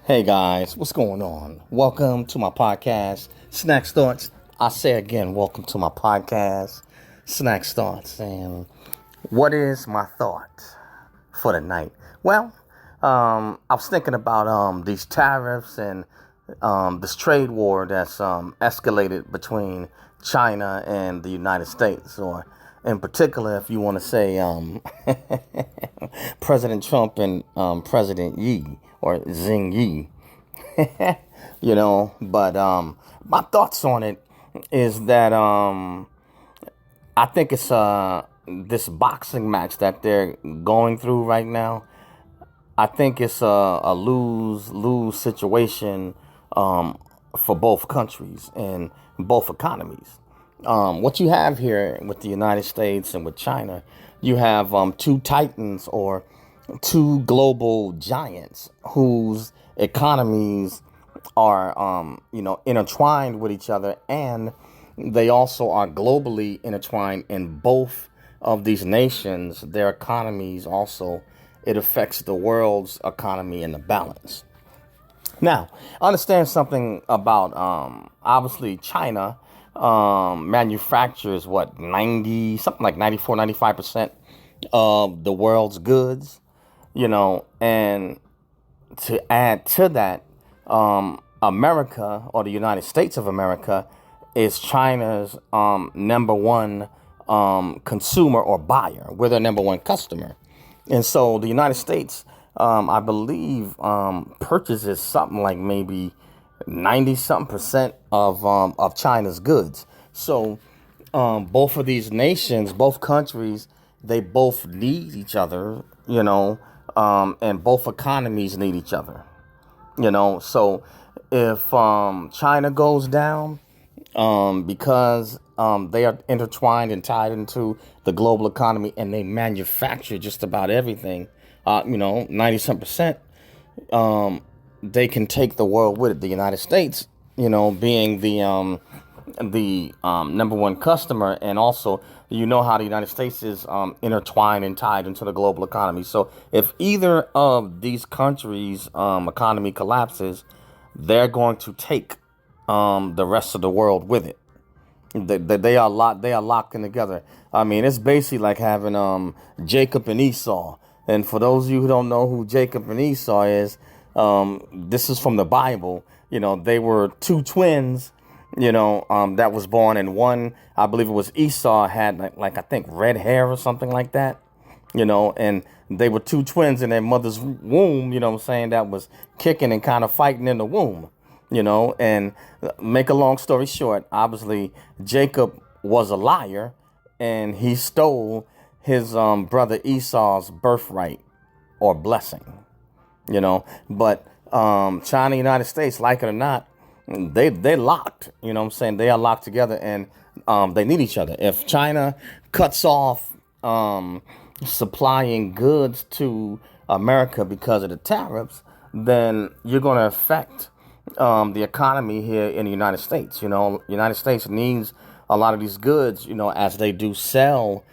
Hey guys, what's going on? Welcome to my podcast, Snacks Thoughts. I say again, welcome to my podcast, Snacks Thoughts. And what is my thought for the night? Well, I was thinking about these tariffs and this trade war that's escalated between China and the United States, or in particular, if you want to say President Trump and President Yi or Xing Yi. But my thoughts on it is that I think it's this boxing match that they're going through right now. I think it's a lose-lose situation for both countries and both economies. What you have here with the United States and with China, you have two titans or two global giants whose economies are, intertwined with each other, and they also are globally intertwined in both of these nations. Their economies also, it affects the world's economy in the balance. Now, understand something about, obviously, China manufactures what, 94, 95% of the world's goods, and to add to that, America, or the United States of America, is China's number one consumer or buyer. We're their number one customer. And so the United States, I believe, purchases something like maybe 90-something% of China's goods. So both of these nations, both countries, they both need each other, and both economies need each other. So if China goes down because they are intertwined and tied into the global economy, and they manufacture just about everything, 90-some%, they can take the world with it. The United States, being the number one customer, and also how the United States is intertwined and tied into the global economy. So if either of these countries' economy collapses, they're going to take the rest of the world with it. They are locking together. I mean, it's basically like having Jacob and Esau. And for those of you who don't know who Jacob and Esau is, this is from the Bible. They were two twins, that was born, and one, I believe it was Esau, had I think red hair or something like that, and they were two twins in their mother's womb, that was kicking and kind of fighting in the womb, and make a long story short, obviously Jacob was a liar, and he stole his brother Esau's birthright or blessing, but China, United States, like it or not, they locked, they are locked together, and they need each other. If China cuts off supplying goods to America because of the tariffs, then you're going to affect the economy here in the United States. United States needs a lot of these goods, as they do sell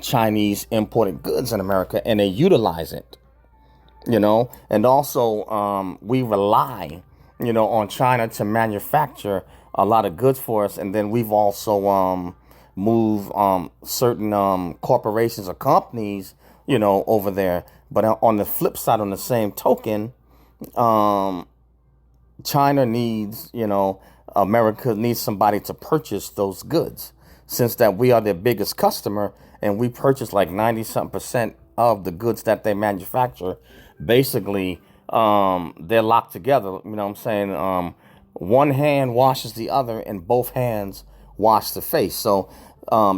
Chinese imported goods in America, and they utilize it, and also we rely on China to manufacture a lot of goods for us. And then we've also moved certain corporations or companies, over there. But on the flip side, on the same token, China needs, America needs somebody to purchase those goods, since that we are their biggest customer, and we purchase like 90-something% of the goods that they manufacture. Basically, they're locked together. One hand washes the other, and both hands wash the face. So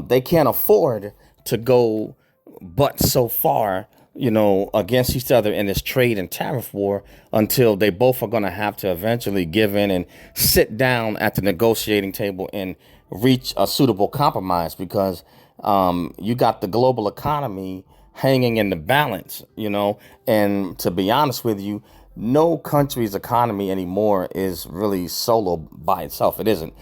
they can't afford to go but so far, against each other in this trade and tariff war, until they both are going to have to eventually give in and sit down at the negotiating table and reach a suitable compromise, because you got the global economy hanging in the balance, and to be honest with you, no country's economy anymore is really solo by itself. It isn't.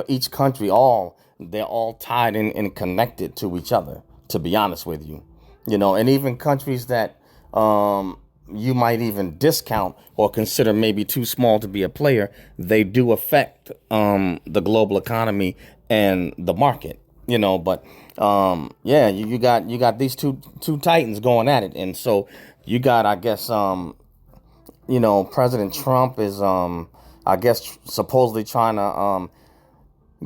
Each country, they're all tied in and connected to each other, to be honest with you. And even countries that you might even discount or consider maybe too small to be a player, they do affect the global economy and the market. But yeah, you got these two titans going at it, and so you got, I guess, President Trump is I guess supposedly trying to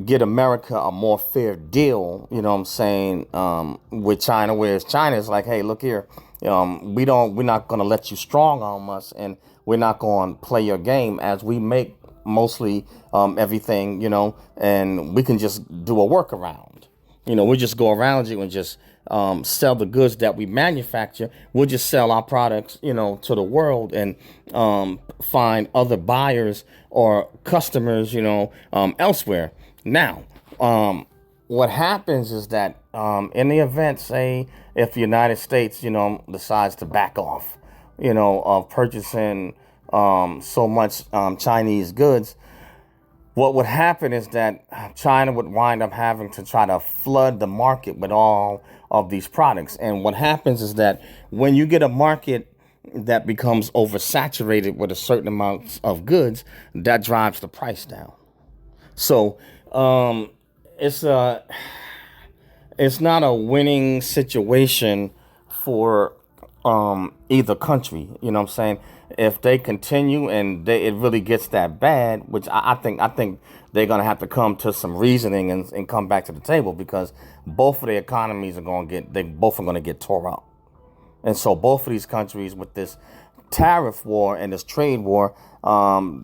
get America a more fair deal, you know what I'm saying, with China, whereas China is like, hey, look here, we're not going to let you strong arm us, and we're not going to play your game, as we make mostly everything, and we can just do a workaround. We'll just go around you and just sell the goods that we manufacture. We'll just sell our products, to the world, and find other buyers or customers, elsewhere. Now, what happens is that in the event, say, if the United States, decides to back off, of purchasing so much Chinese goods, what would happen is that China would wind up having to try to flood the market with all of these products. And what happens is that when you get a market that becomes oversaturated with a certain amount of goods, that drives the price down. So it's not a winning situation for either country. You know what I'm saying? If they continue and it really gets that bad, which I think they're gonna have to come to some reasoning and come back to the table, because both of the economies are gonna get tore up. And so both of these countries, with this tariff war and this trade war,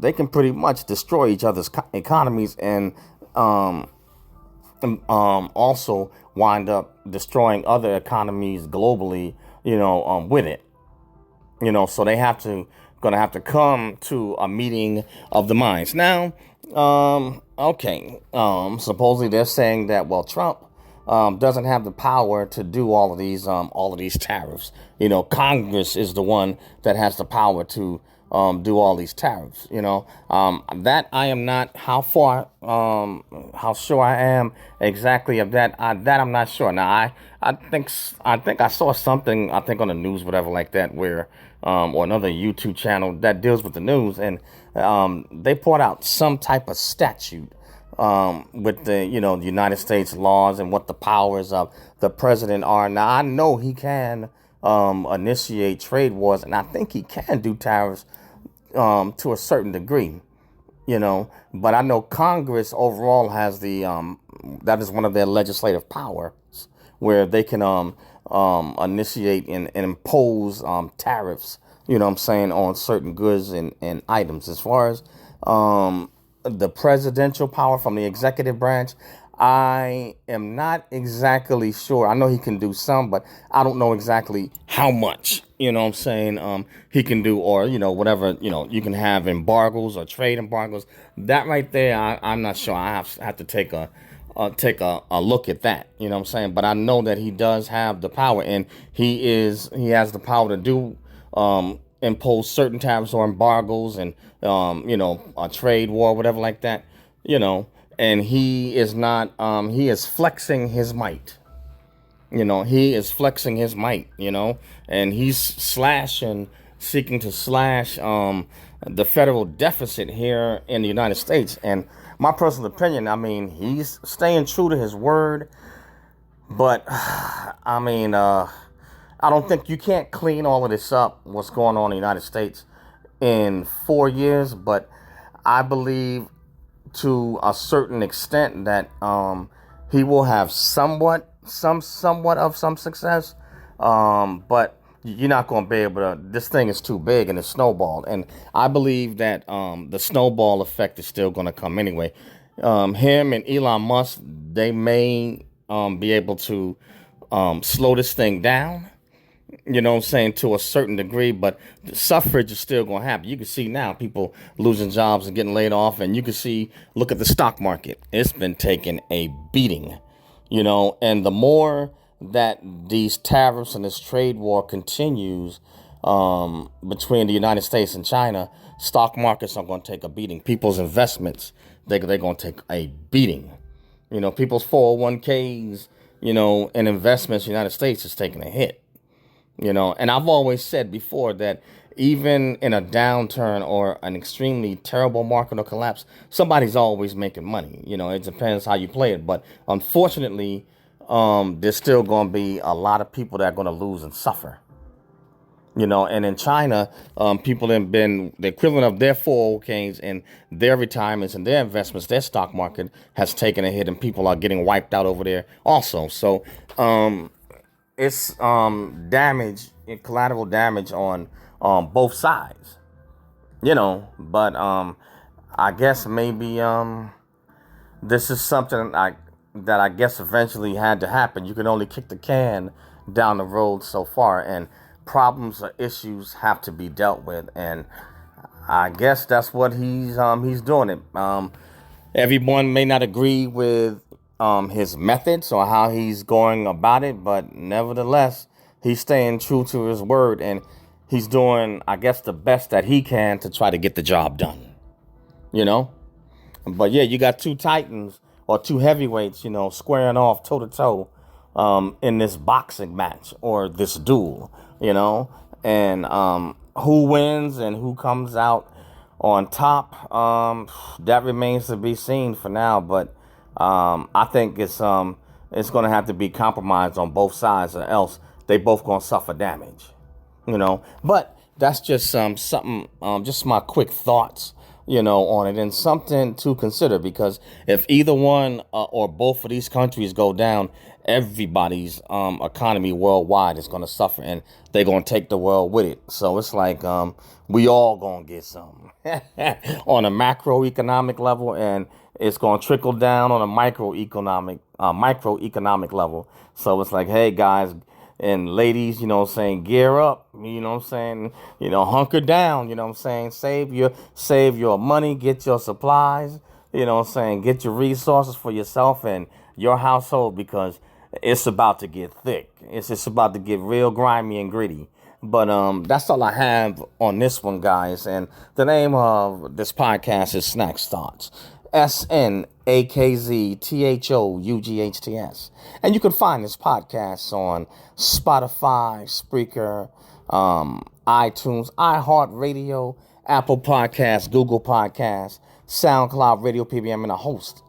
they can pretty much destroy each other's economies, and also wind up destroying other economies globally, with it. So they gonna have to come to a meeting of the minds. Now, okay, supposedly they're saying that, well, Trump doesn't have the power to do all of these tariffs. Congress is the one that has the power to do all these tariffs. That I am not how sure I am exactly of that. That I'm not sure. Now I think I saw something, I think on the news, whatever like that, where or another YouTube channel that deals with the news, and they poured out some type of statute with the the United States laws and what the powers of the president are. Now I know he can initiate trade wars, and I think he can do tariffs to a certain degree, but I know Congress overall has that is one of their legislative powers, where they can initiate and impose tariffs, on certain goods and items. As far as the presidential power from the executive branch, I am not exactly sure. I know he can do some, but I don't know exactly how much, he can do, or, whatever, you can have embargoes or trade embargoes. That right there, I'm not sure. I have to take a look at that, but I know that he does have the power, and he has the power to do, impose certain tariffs or embargoes, and, a trade war, whatever like that, and he is not, he is flexing his might. He is flexing his might, and he's seeking to slash the federal deficit here in the United States. And my personal opinion, I mean, he's staying true to his word, but I mean, I don't think you can't clean all of this up, what's going on in the United States, in 4 years, but I believe to a certain extent that he will have somewhat of some success, but you're not going to be able to. This thing is too big and it's snowballed, and I believe that the snowball effect is still going to come anyway. Him and Elon Musk, they may be able to slow this thing down, to a certain degree, but the suffrage is still going to happen. You can see now people losing jobs and getting laid off, and you can see, look at the stock market. It's been taking a beating, and the more that these tariffs and this trade war continues between the United States and China, stock markets are going to take a beating. People's investments, they're going to take a beating. People's 401ks, and investments in the United States is taking a hit. And I've always said before that even in a downturn or an extremely terrible market or collapse, somebody's always making money. It depends how you play it. But unfortunately, there's still going to be a lot of people that are going to lose and suffer. And in China, people have been the equivalent of their 401ks and their retirements and their investments. Their stock market has taken a hit, and people are getting wiped out over there also. So it's damage, collateral damage on both sides. But I guess maybe this is something that I guess eventually had to happen. You can only kick the can down the road so far, and problems or issues have to be dealt with, and I guess that's what he's doing it. Everyone may not agree with his methods or how he's going about it, but nevertheless, he's staying true to his word, and he's doing, I guess, the best that he can to try to get the job done. But yeah, you got two titans or two heavyweights, squaring off toe to toe in this boxing match or this duel. And who wins and who comes out on top, that remains to be seen for now. But I think it's going to have to be compromised on both sides, or else they both going to suffer damage. But that's just something, just my quick thoughts, on it, and something to consider, because if either one or both of these countries go down, everybody's economy worldwide is going to suffer, and they're going to take the world with it. So it's like we all going to get some on a macroeconomic level, and it's going to trickle down on a microeconomic level. So it's like, hey guys and ladies, gear up, hunker down, save your money, get your supplies, get your resources for yourself and your household, because it's about to get thick. It's just about to get real grimy and gritty. But that's all I have on this one, guys. And the name of this podcast is Snacks Thoughts. SNAKZTHOUGHTS. And you can find this podcast on Spotify, Spreaker, iTunes, iHeartRadio, Apple Podcasts, Google Podcasts, SoundCloud, Radio PBM, and a host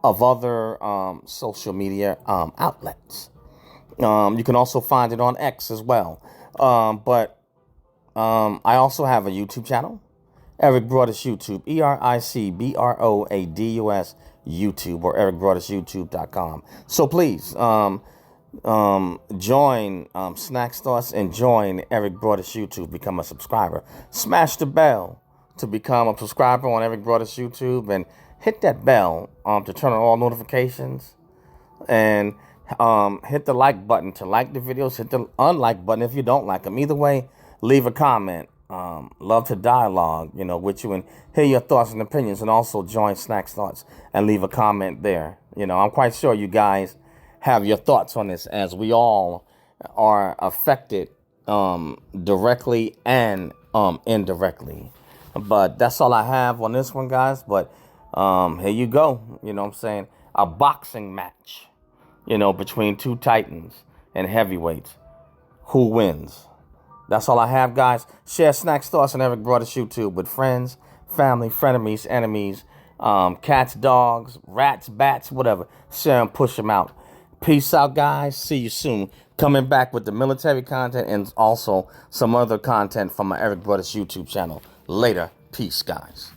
of other social media outlets. You can also find it on X as well. But I also have a YouTube channel. Eric Broadus YouTube, ERICBROADUS YouTube, or ericbroadusyoutube.com. So please join Snacks Thoughts and join Eric Broadus YouTube. Become a subscriber. Smash the bell to become a subscriber on Eric Broadus YouTube, and hit that bell to turn on all notifications, and hit the like button to like the videos. Hit the unlike button if you don't like them. Either way, leave a comment. Love to dialogue, with you and hear your thoughts and opinions, and also join Snacks Thoughts and leave a comment there. I'm quite sure you guys have your thoughts on this, as we all are affected directly and indirectly. But that's all I have on this one, guys. But here you go. A boxing match, between two titans and heavyweights. Who wins? That's all I have, guys. Share Snacks Thoughts and Eric Broadus YouTube with friends, family, frenemies, enemies, cats, dogs, rats, bats, whatever. Share them, push them out. Peace out, guys. See you soon. Coming back with the military content and also some other content from my Eric Broadus YouTube channel. Later. Peace, guys.